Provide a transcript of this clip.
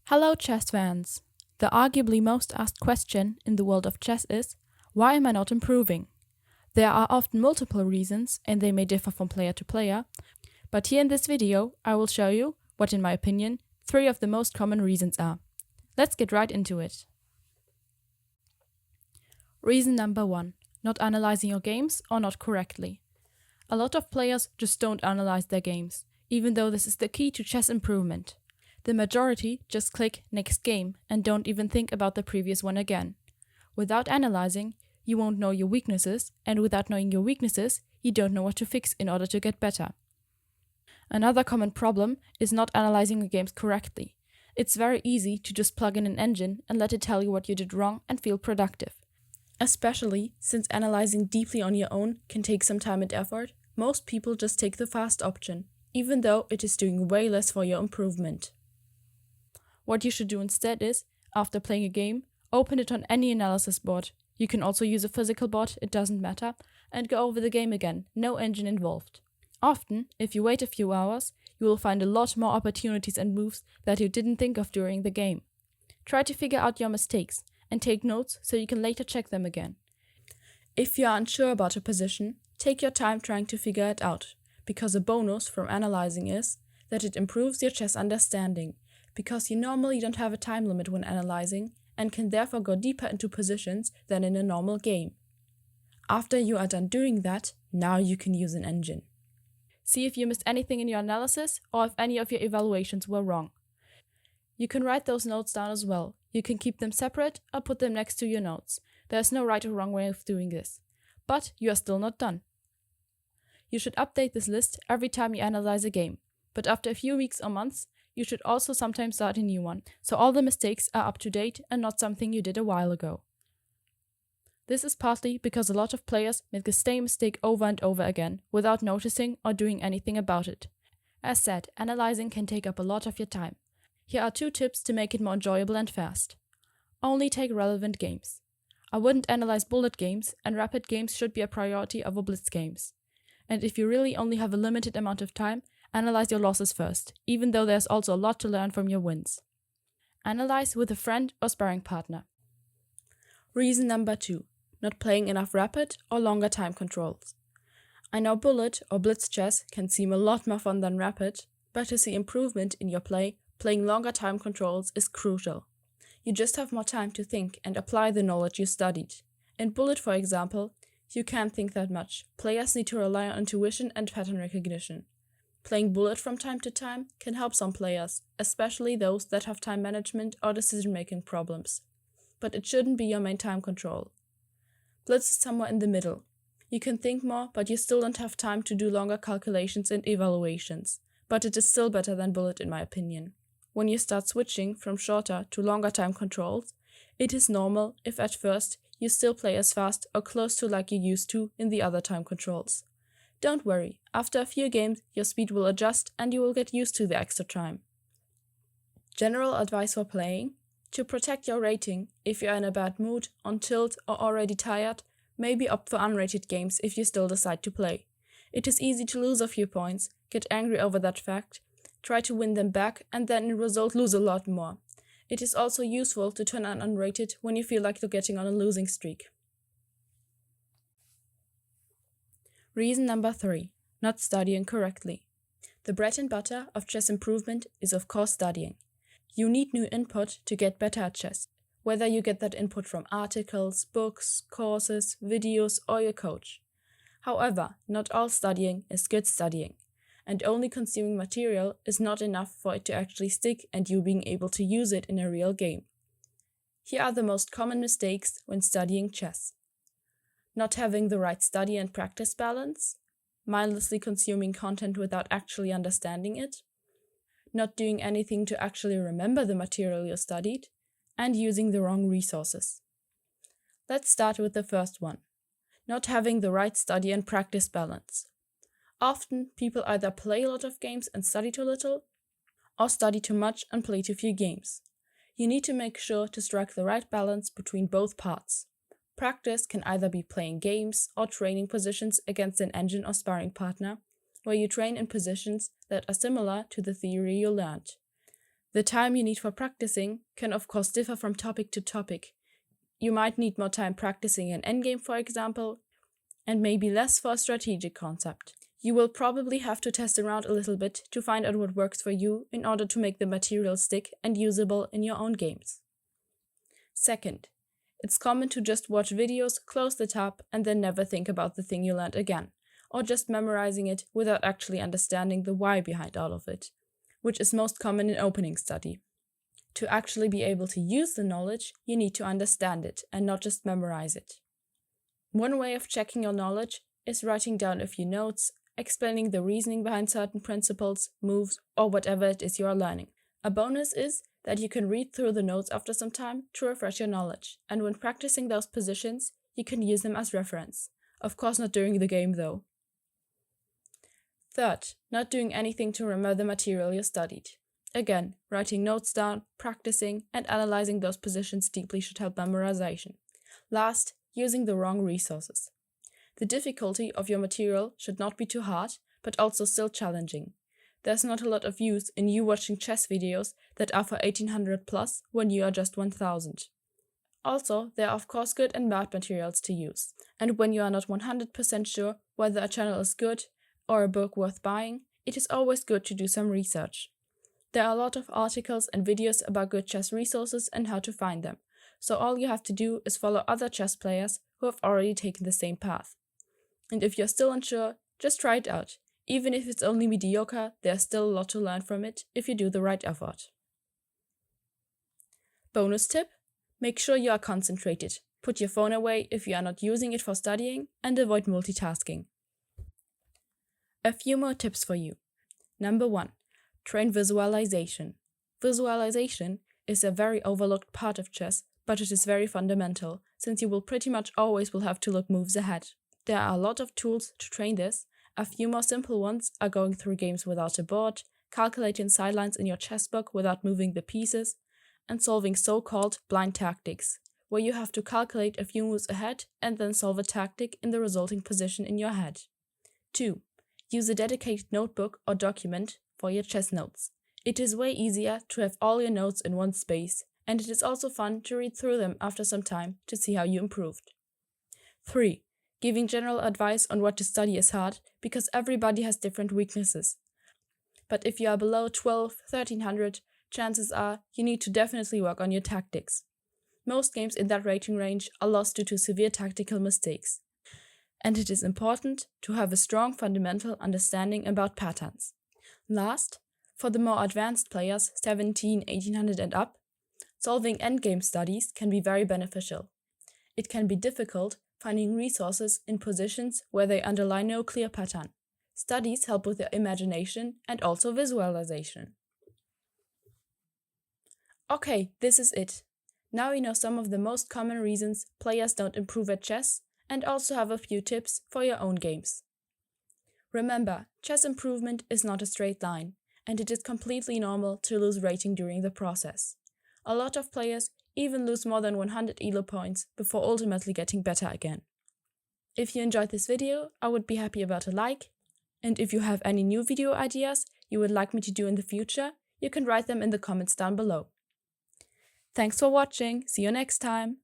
Hello, chess fans! The arguably most asked question in the world of chess is, why am I not improving? There are often multiple reasons, and they may differ from player to player, but here in this video, I will show you what, in my opinion, 3 of the most common reasons are. Let's get right into it. Reason number 1. Not analyzing your games or not correctly. A lot of players just don't analyze their games, even though this is the key to chess improvement. The majority just click next game and don't even think about the previous one again. Without analyzing, you won't know your weaknesses, and without knowing your weaknesses, you don't know what to fix in order to get better. Another common problem is not analyzing your games correctly. It's very easy to just plug in an engine and let it tell you what you did wrong and feel productive. Especially since analyzing deeply on your own can take some time and effort, most people just take the fast option, even though it is doing way less for your improvement. What you should do instead is, after playing a game, open it on any analysis board. You can also use a physical board, it doesn't matter, and go over the game again, no engine involved. Often, if you wait a few hours, you will find a lot more opportunities and moves that you didn't think of during the game. Try to figure out your mistakes and take notes so you can later check them again. If you are unsure about a position, take your time trying to figure it out, because a bonus from analyzing is that it improves your chess understanding, because you normally don't have a time limit when analyzing and can therefore go deeper into positions than in a normal game. After you are done doing that, now you can use an engine. See if you missed anything in your analysis or if any of your evaluations were wrong. You can write those notes down as well. You can keep them separate or put them next to your notes. There's no right or wrong way of doing this. But you are still not done. You should update this list every time you analyze a game, but after a few weeks or months, you should also sometimes start a new one, so all the mistakes are up to date and not something you did a while ago. This is partly because a lot of players make the same mistake over and over again without noticing or doing anything about it. As said, analyzing can take up a lot of your time. Here are 2 tips to make it more enjoyable and fast. Only take relevant games. I wouldn't analyze bullet games, and rapid games should be a priority over blitz games. And if you really only have a limited amount of time, analyze your losses first, even though there's also a lot to learn from your wins. Analyze with a friend or sparring partner. Reason number 2. Not playing enough rapid or longer time controls. I know bullet or blitz chess can seem a lot more fun than rapid, but to see improvement in your play, playing longer time controls is crucial. You just have more time to think and apply the knowledge you studied. In bullet, for example, you can't think that much. Players need to rely on intuition and pattern recognition. Playing bullet from time to time can help some players, especially those that have time management or decision-making problems. But it shouldn't be your main time control. Blitz is somewhere in the middle. You can think more, but you still don't have time to do longer calculations and evaluations. But it is still better than bullet in my opinion. When you start switching from shorter to longer time controls, it is normal if at first you still play as fast or close to like you used to in the other time controls. Don't worry, after a few games your speed will adjust and you will get used to the extra time. General advice for playing: to protect your rating, if you're in a bad mood, on tilt or already tired, maybe opt for unrated games if you still decide to play. It is easy to lose a few points, get angry over that fact, try to win them back, and then in result lose a lot more. It is also useful to turn on unrated when you feel like you're getting on a losing streak. Reason number 3. Not studying correctly. The bread and butter of chess improvement is of course studying. You need new input to get better at chess, whether you get that input from articles, books, courses, videos, or your coach. However, not all studying is good studying, and only consuming material is not enough for it to actually stick and you being able to use it in a real game. Here are the most common mistakes when studying chess. Not having the right study and practice balance, mindlessly consuming content without actually understanding it, not doing anything to actually remember the material you studied, and using the wrong resources. Let's start with the first one. Not having the right study and practice balance. Often, people either play a lot of games and study too little, or study too much and play too few games. You need to make sure to strike the right balance between both parts. Practice can either be playing games or training positions against an engine or sparring partner, where you train in positions that are similar to the theory you learned. The time you need for practicing can of course differ from topic to topic. You might need more time practicing an endgame, for example, and maybe less for a strategic concept. You will probably have to test around a little bit to find out what works for you in order to make the material stick and usable in your own games. Second, it's common to just watch videos, close the tab, and then never think about the thing you learned again, or just memorizing it without actually understanding the why behind all of it, which is most common in opening study. To actually be able to use the knowledge, you need to understand it and not just memorize it. One way of checking your knowledge is writing down a few notes, explaining the reasoning behind certain principles, moves, or whatever it is you are learning. A bonus is that you can read through the notes after some time to refresh your knowledge, and when practicing those positions, you can use them as reference. Of course not during the game though. Third, not doing anything to remember the material you studied. Again, writing notes down, practicing, and analyzing those positions deeply should help memorization. Last, using the wrong resources. The difficulty of your material should not be too hard, but also still challenging. There's not a lot of use in you watching chess videos that are for 1800 plus when you are just 1000. Also, there are of course good and bad materials to use, and when you are not 100% sure whether a channel is good or a book worth buying, it is always good to do some research. There are a lot of articles and videos about good chess resources and how to find them, so all you have to do is follow other chess players who have already taken the same path. And if you're still unsure, just try it out. Even if it's only mediocre, there's still a lot to learn from it if you do the right effort. Bonus tip: make sure you are concentrated. Put your phone away if you are not using it for studying, and avoid multitasking. A few more tips for you. Number 1. Train visualization. Visualization is a very overlooked part of chess, but it is very fundamental, since you will pretty much always will have to look moves ahead. There are a lot of tools to train this. A few more simple ones are going through games without a board, calculating sidelines in your chessbook without moving the pieces, and solving so-called blind tactics, where you have to calculate a few moves ahead and then solve a tactic in the resulting position in your head. 2. Use a dedicated notebook or document for your chess notes. It is way easier to have all your notes in one space, and it is also fun to read through them after some time to see how you improved. 3. Giving general advice on what to study is hard because everybody has different weaknesses. But if you are below 1300, chances are you need to definitely work on your tactics. Most games in that rating range are lost due to severe tactical mistakes. And it is important to have a strong fundamental understanding about patterns. Last, for the more advanced players, 1800 and up, solving endgame studies can be very beneficial. It can be difficult finding resources in positions where they underlie no clear pattern. Studies help with your imagination and also visualization. Okay, this is it. Now you know some of the most common reasons players don't improve at chess, and also have a few tips for your own games. Remember, chess improvement is not a straight line, and it is completely normal to lose rating during the process. A lot of players even lose more than 100 ELO points before ultimately getting better again. If you enjoyed this video, I would be happy about a like, and if you have any new video ideas you would like me to do in the future, you can write them in the comments down below. Thanks for watching, see you next time!